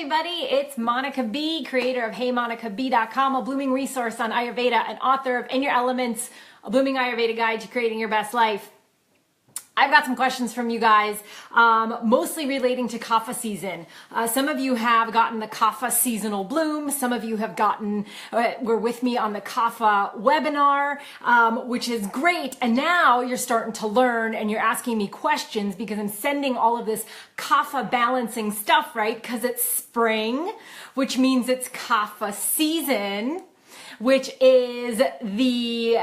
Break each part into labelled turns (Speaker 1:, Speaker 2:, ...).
Speaker 1: everybody, it's Monica B, creator of HeyMonicaB.com, a blooming resource on Ayurveda and author of In Your Elements, a blooming Ayurveda guide to creating your best life. I've got some questions from you guys, mostly relating to Kapha season. Some of you have gotten the Kapha seasonal bloom. Some of you have were with me on the Kapha webinar, which is great. And now you're starting to learn and you're asking me questions because I'm sending all of this Kapha balancing stuff, right? Because it's spring, which means it's Kapha season, which is the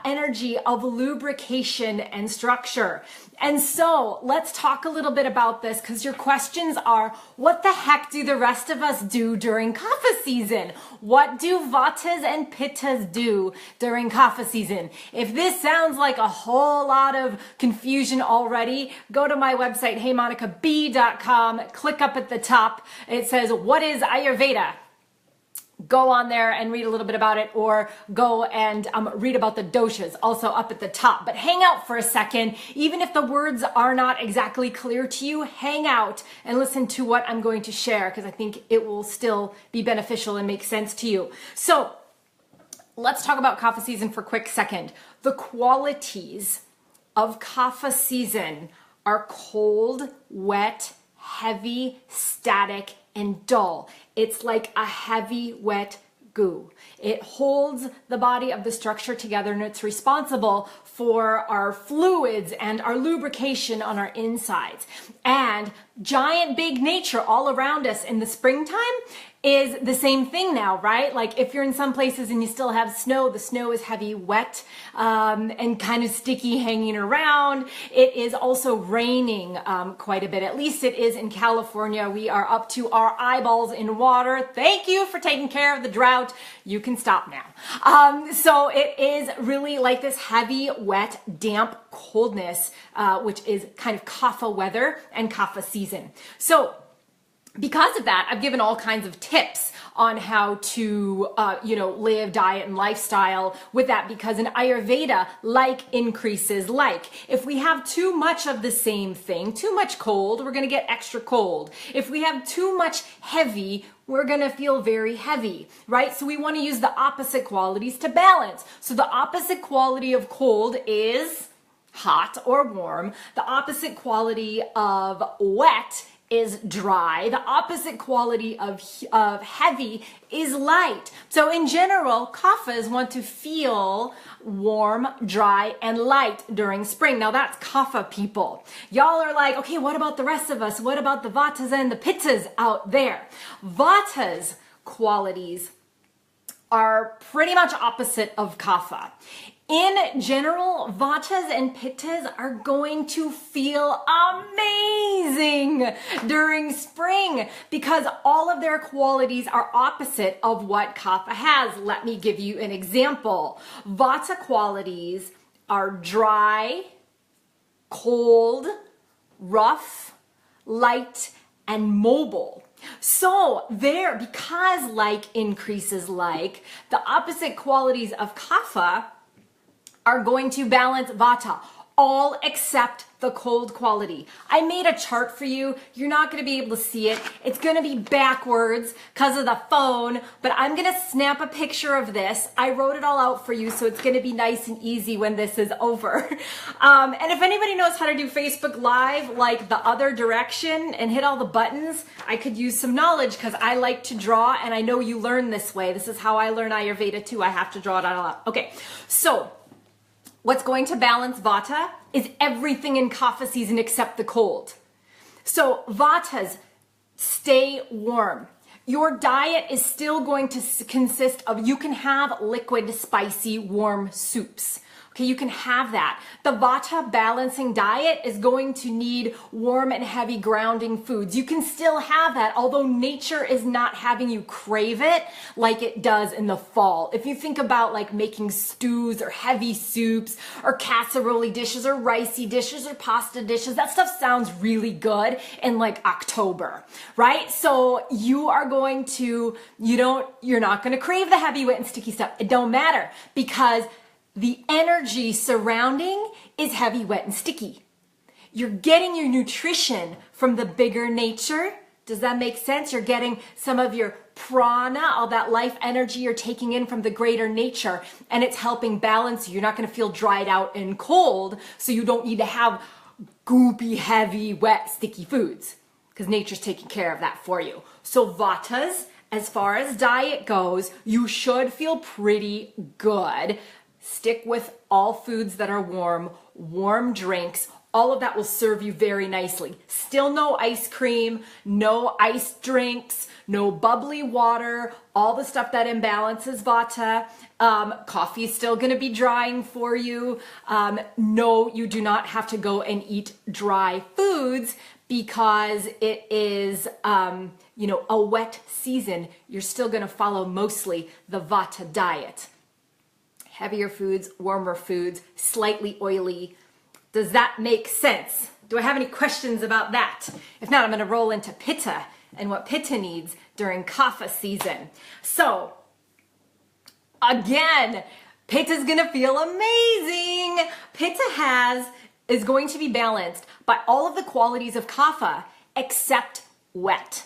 Speaker 1: energy of lubrication and structure. And so let's talk a little bit about this because your questions are, what the heck do the rest of us do during Kapha season? What do Vatas and Pittas do during Kapha season? If this sounds like a whole lot of confusion already, go to my website, HeyMonicaB.com, click up at the top. It says, what is Ayurveda? Go on there and read a little bit about it, or go and read about the doshas, also up at the top. But hang out for a second. Even if the words are not exactly clear to you, hang out and listen to what I'm going to share because I think it will still be beneficial and make sense to you. So let's talk about Kapha season for a quick second. The qualities of Kapha season are cold, wet, heavy, static, and dull. It's like a heavy, wet goo. It holds the body of the structure together and it's responsible for our fluids and our lubrication on our insides. And giant big nature all around us in the springtime is the same thing now, right? Like if you're in some places and you still have snow, the snow is heavy, wet, and kind of sticky hanging around. It is also raining quite a bit. At least it is in California. We are up to our eyeballs in water. Thank you for taking care of the drought. You can stop now. So it is really like this heavy, wet, damp coldness, which is kind of Kapha weather and Kapha season. So because of that, I've given all kinds of tips on how to, live, diet, and lifestyle with that, because in Ayurveda, like increases like. If we have too much of the same thing, too much cold, we're going to get extra cold. If we have too much heavy, we're going to feel very heavy, right? So we want to use the opposite qualities to balance. So the opposite quality of cold is hot or warm. The opposite quality of wet is dry. The opposite quality of heavy is light. So in general, Kaphas want to feel warm, dry, and light during spring. Now that's Kapha people. Y'all are like, okay, what about the rest of us? What about the Vatas and the Pittas out there? Vatas qualities are pretty much opposite of Kapha. In general, Vatas and Pittas are going to feel amazing during spring because all of their qualities are opposite of what Kapha has. Let me give you an example. Vata qualities are dry, cold, rough, light, and mobile. So because like increases like, the opposite qualities of Kapha are going to balance Vata, all except the cold quality. I made a chart for you. You're not going to be able to see it. It's going to be backwards because of the phone, but I'm going to snap a picture of this. I wrote it all out for you, so it's going to be nice and easy when this is over. And if anybody knows how to do Facebook Live like the other direction and hit all the buttons, I could use some knowledge because I like to draw and I know you learn this way. This is how I learn Ayurveda too. I have to draw it all out. Okay, so what's going to balance Vata is everything in Kapha season except the cold. So Vatas, stay warm. Your diet is still going to consist of, you can have liquid, spicy, warm soups. Okay, you can have that. The Vata balancing diet is going to need warm and heavy grounding foods. You can still have that, although nature is not having you crave it like it does in the fall. If you think about like making stews or heavy soups or casserole dishes or ricey dishes or pasta dishes, that stuff sounds really good in like October, right? So you're not going to crave the heavy, wet, and sticky stuff. It don't matter because the energy surrounding is heavy, wet, and sticky. You're getting your nutrition from the bigger nature Does that make sense? You're getting some of your prana, all that life energy you're taking in from the greater nature, and it's helping balance you. You're not going to feel dried out and cold, so you don't need to have goopy, heavy, wet, sticky foods, because nature's taking care of that for you. So Vatas, as far as diet goes, you should feel pretty good. Stick with all foods that are warm, warm drinks. All of that will serve you very nicely. Still no ice cream, no iced drinks, no bubbly water, all the stuff that imbalances Vata. Coffee is still going to be drying for you. No, you do not have to go and eat dry foods because it is, a wet season. You're still going to follow mostly the Vata diet. Heavier foods, warmer foods, slightly oily. Does that make sense? Do I have any questions about that? If not, I'm going to roll into Pitta and what Pitta needs during Kapha season. So, again, Pitta's going to feel amazing. Pitta is going to be balanced by all of the qualities of Kapha except wet.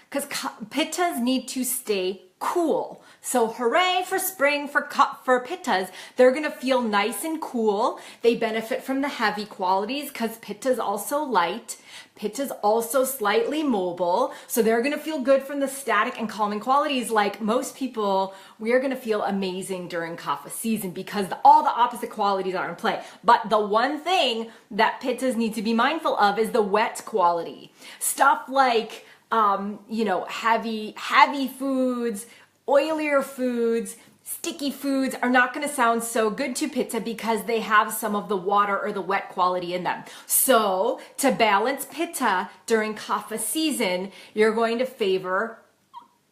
Speaker 1: Because Pittas need to stay cool. So hooray for spring for Pittas. They're going to feel nice and cool. They benefit from the heavy qualities because Pitta's also light. Pitta's also slightly mobile. So they're going to feel good from the static and calming qualities. Like most people, we are going to feel amazing during Kapha season because all the opposite qualities are in play. But the one thing that Pittas need to be mindful of is the wet quality. Stuff like heavy foods, oilier foods, sticky foods are not going to sound so good to Pitta because they have some of the water or the wet quality in them. So to balance Pitta during Kapha season, you're going to favor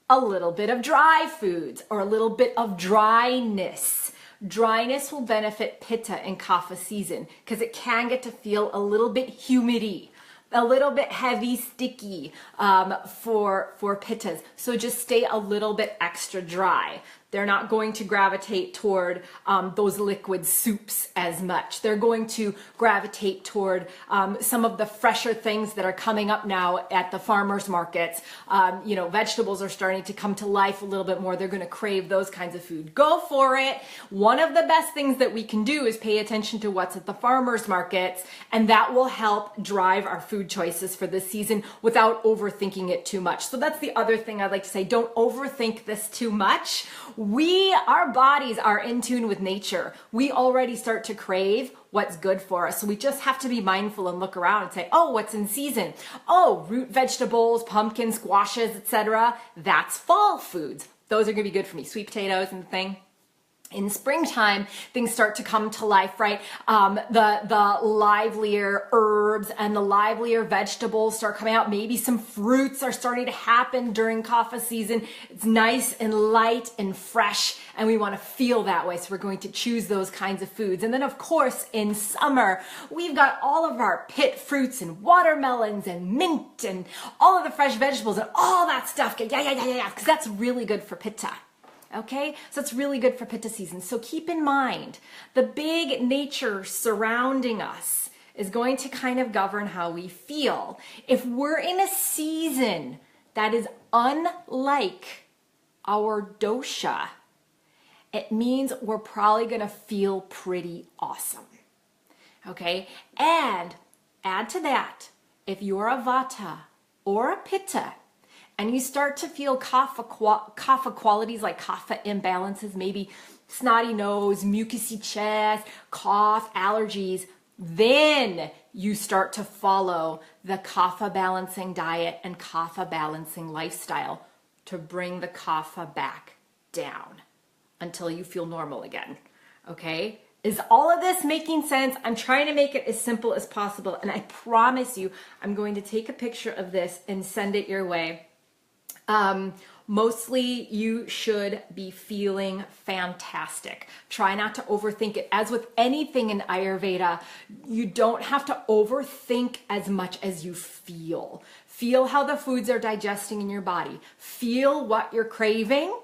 Speaker 1: a little bit of dry foods or a little bit of dryness. Dryness will benefit Pitta in Kapha season because it can get to feel a little bit humidy, a little bit heavy, sticky for Pittas. So just stay a little bit extra dry. They're not going to gravitate toward those liquid soups as much. They're going to gravitate toward some of the fresher things that are coming up now at the farmers markets. Vegetables are starting to come to life a little bit more. They're going to crave those kinds of food. Go for it. One of the best things that we can do is pay attention to what's at the farmers markets, and that will help drive our food choices for this season without overthinking it too much. So that's the other thing I'd like to say. Don't overthink this too much. Our bodies are in tune with nature. We already start to crave what's good for us. So we just have to be mindful and look around and say, oh, what's in season? Oh, root vegetables, pumpkins, squashes, etc. That's fall foods. Those are going to be good for me. Sweet potatoes and the thing. In springtime, things start to come to life, right? The livelier herbs and the livelier vegetables start coming out. Maybe some fruits are starting to happen during Kapha season. It's nice and light and fresh, and we want to feel that way. So we're going to choose those kinds of foods. And then, of course, in summer, we've got all of our pit fruits and watermelons and mint and all of the fresh vegetables and all that stuff. Yeah, because that's really good for Pitta. Okay, so it's really good for Pitta season. So keep in mind, the big nature surrounding us is going to kind of govern how we feel. If we're in a season that is unlike our dosha, it means we're probably going to feel pretty awesome. Okay, and add to that, if you're a Vata or a Pitta, and you start to feel kapha qualities like kapha imbalances, maybe snotty nose, mucousy chest, cough, allergies, then you start to follow the kapha balancing diet and kapha balancing lifestyle to bring the kapha back down until you feel normal again. Okay? Is all of this making sense? I'm trying to make it as simple as possible, and I promise you, I'm going to take a picture of this and send it your way. Mostly you should be feeling fantastic. Try not to overthink it. As with anything in Ayurveda, you don't have to overthink as much as you feel. Feel how the foods are digesting in your body. Feel what you're craving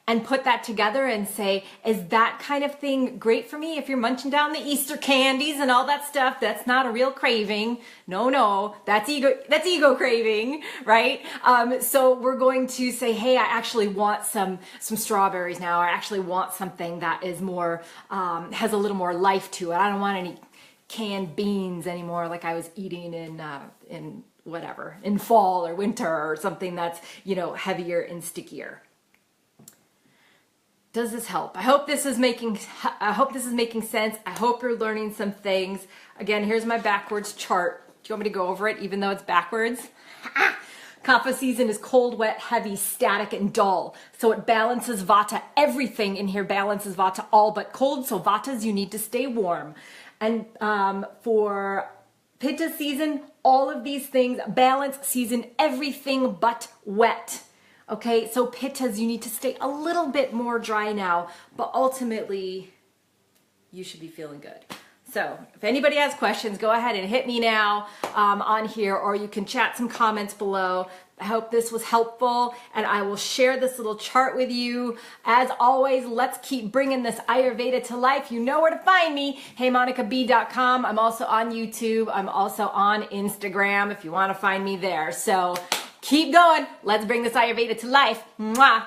Speaker 1: and put that together and say, is that kind of thing great for me? If you're munching down the Easter candies and all that stuff, that's not a real craving. No, that's ego craving, right? So we're going to say, hey, I actually want some strawberries now. I actually want something that is more, has a little more life to it. I don't want any canned beans anymore like I was eating in whatever, in fall or winter, or something that's, heavier and stickier. Does this help? I hope this is making sense. I hope you're learning some things. Again, here's my backwards chart. Do you want me to go over it even though it's backwards? Kapha season is cold, wet, heavy, static, and dull. So it balances Vata. Everything in here balances Vata, all but cold. So Vatas, you need to stay warm. And for Pitta season, all of these things, balance season, everything but wet. Okay, so Pittas, you need to stay a little bit more dry now, but ultimately, you should be feeling good. So if anybody has questions, go ahead and hit me now on here, or you can chat some comments below. I hope this was helpful, and I will share this little chart with you. As always, let's keep bringing this Ayurveda to life. You know where to find me, heymonicab.com. I'm also on YouTube. I'm also on Instagram if you want to find me there. So keep going. Let's bring this Ayurveda to life. Mwah.